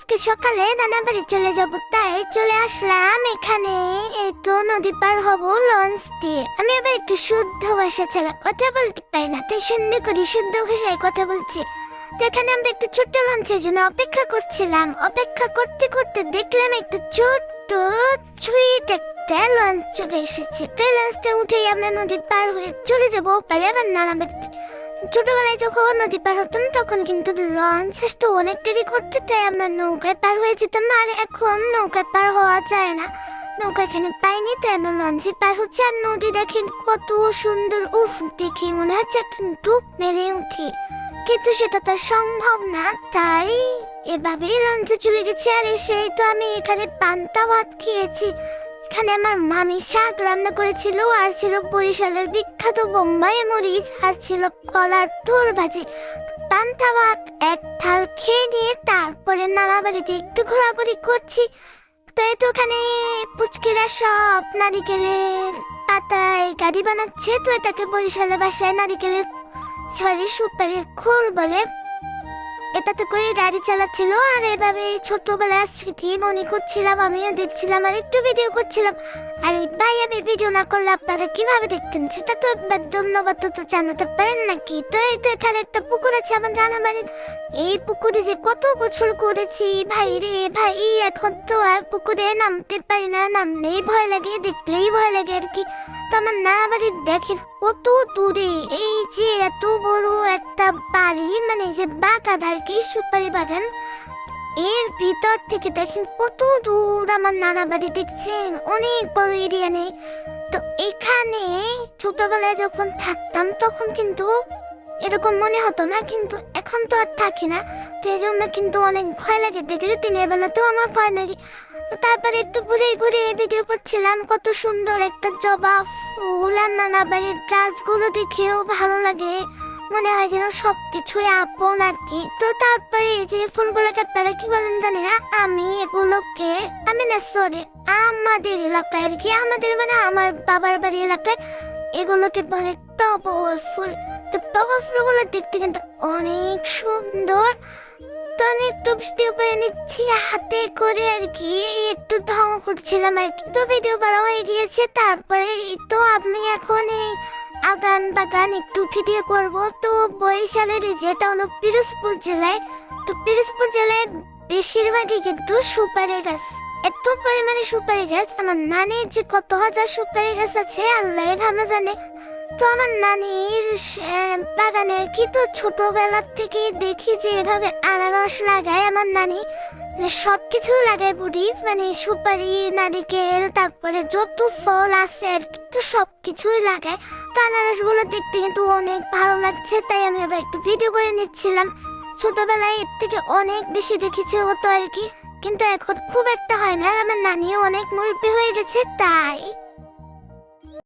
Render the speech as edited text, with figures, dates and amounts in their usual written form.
আজকে সকালে নানা বাড়ি চলে যাব, তাই চলে আসলাম এখানে। এই তো নদী পার হব লঞ্চ দিয়ে। আমি আবার একটু শুদ্ধ ভাষা ছাড়া কথা বলতে পারি না, তাই সুন্দর করে শুদ্ধ ভাষায় কথা বলছি। তো এখানে আমরা একটা ছোট্ট লঞ্চের জন্য অপেক্ষা করছিলাম। অপেক্ষা করতে করতে দেখলাম একটা ছোট্ট সুইট একটা লঞ্চ চলে এসেছে। তো এই লঞ্চটা উঠেই আমরা নদী পার হয়ে চলে যাবো পারে আবার নানা বাড়িতে। ছোটবেলায় যখন নদী পার হতাম তখন কিন্তু লঞ্চ আসতো অনেক দেরি করতে, তাই আমরা নৌকায় পার হয়ে যেতাম। আর এখন নৌকায় পার হওয়া যায় না, নৌকা এখানে পাইনি, তাই আমরা লঞ্চে পার হচ্ছে। আর নদী দেখেন কত সুন্দর, উফ দেখে মনে হচ্ছে কিন্তু মেরে উঠি, কিন্তু সেটা তো সম্ভব না, তাই এভাবেই লঞ্চে চলে গেছি। আর এসেই তো আমি এখানে পান্তা ভাত খেয়েছি। এখানে আমার মামি শাক রান্না করেছিল, আর ছিল বরিশালের বিখ্যাত বোম্বাই মরিচ, আর ছিল কলার থোর ভাজি। পান্তা ভাত এক থাল খেয়ে নিয়ে তারপরে নানা বাড়িতে একটু ঘোরাঘুরি করছি। তো এই তো ওখানে পুচকিরা সব নারিকেলের পাতায় গাড়ি বানাচ্ছে। তো এটাকে বরিশালের ভাষায় নারিকেলের সুপারির খোল বলে। এটাতে করে গাড়ি চালাচ্ছিল। আর এভাবে ছোটবেলায় স্মৃতি মনে করছিলাম, আমিও দেখছিলাম আর একটু ভিডিও করছিলাম। আর এই ভাই আমি ভিডিও না করলে আপনারা কিভাবে দেখতেন সেটা তো একবার ধন্যবাদ তো জানাতে পারেন নাকি। তো এই তো এখানে একটা পুকুর আছে আমার জানা বাড়ির। এই পুকুরে যে কত গোসল করেছি ভাই রে ভাই, এখন তো আর পুকুরে নামতে পারি না, নামলেই ভয় লাগে, দেখলেই ভয় লাগে আর কি। তো আমার নানা বাড়ির দেখেন কত দূরে, এই যে এত বড় একটা বাড়ি, মানে যে বাগান আর কি, সুপারি বাগান, এর ভিতর থেকে দেখেন কত দূর আমার নানা বাড়ি, দেখছেন অনেক বড় এরিয়া নেই। তো এখানে ছোটবেলায় যখন থাকতাম তখন কিন্তু এরকম মনে হতো না, কিন্তু এখন তো আর থাকি না, তো এই জন্য কিন্তু অনেক ভয় লাগে, দেখলে দিনের বেলা তো আমার ভয় লাগে। তারপরে একটু ঘুরে ঘুরে ভিডিও করছিলাম, কত সুন্দর একটা জবা ফুল, আর নানা বাড়ির গাছগুলো দেখেও ভালো লাগে, মনে হয় যেন সবকিছুই আপন আর কি। তো তারপরে এই যে ফুলগুলোকে আপনারা কি বলেন জানি না, আমি এগুলোকে সরি আমাদের এলাকায় আর কি, আমাদের মানে আমার বাবার বাড়ি এলাকায় এগুলোকে বলে টগর ফুল। তো টগর ফুলগুলো দেখতে কিন্তু অনেক সুন্দর। তো আমি একটু ভিডিও করে নিচ্ছি হাতে করে আর কি, একটু ঢং করছিলাম আর কি। তো ভিডিও করা হয়ে গিয়েছে, তারপরে তো আমি এখন এই আগান বাগান একটু ভিডিও করব। তো বরিশালের যেটা হলো পিরোজপুর জেলায়, তো পিরোজপুর জেলায় বেশিরভাগই কিন্তু সুপারি গাছ, এত পরিমাণে সুপারি গাছ। আমার নানির যে কত হাজার সুপারি গাছ আছে আল্লাহ ভালো জানে। তো আমার নানির বাগানে কি, তো ছোটবেলার থেকে দেখি যে এভাবে আনারস লাগায় আমার নানি, মানে সবকিছু লাগায় বুড়ি, মানে সুপারি নারিকেল তারপরে যত ফল আছে আর কি, তো সবকিছুই লাগায়। তো আনারস গুলো দেখতে কিন্তু অনেক ভালো লাগছে, তাই আমি আবার একটু ভিডিও করে নিচ্ছিলাম। ছোটবেলায় এর থেকে অনেক বেশি দেখেছি হতো আর কি, কিন্তু এখন খুব একটা হয় না। আমার নানিও অনেক মুরব্বী হয়ে গেছে, তাই